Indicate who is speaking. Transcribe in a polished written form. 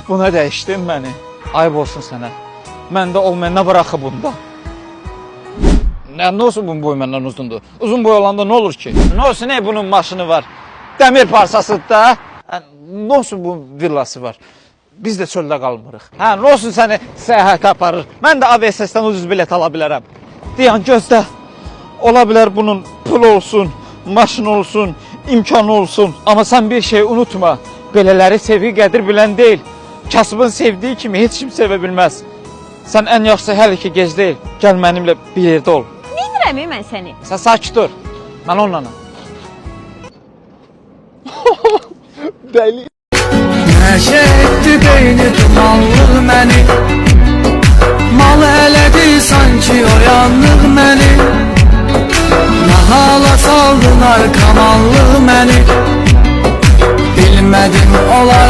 Speaker 1: buna dəyişdin məni. Ayıb olsun sənə. Məndə olmayan nə var axı bunda? Nə olsun bunun boyu məndən uzundur? Uzun boy olanda nə olur ki? Nə olsun, bunun maşını var? Dəmir parçasıdır da. Nə olsun bunun villası var? Biz də çöldə qalmırıq. Nə olsun səni səyahətə aparır? Mən də AVSS-dən ucuz bilet ala bilərəm. Dayan, gözlə. Ola bilər bunun pul olsun, maşın olsun, imkanı olsun. Amma sən bir şey unutma. Belələri sevgi qədir bilən deyil. Kasıbın sevdiyi kimi heç kim sevə bilməz. Sən ən yaxşısı hələ ki gec deyil. Gəl mənimlə bir yerdə ol.
Speaker 2: Neynirəm mən səni?
Speaker 1: Sən sakit dur. Mən onunla. Dəli.
Speaker 3: Nəşə etdi beyni dumanlıq məni, mal elədi sanki oyanlıq məni, nahala saldın arkamanlıq məni, bilmədim olar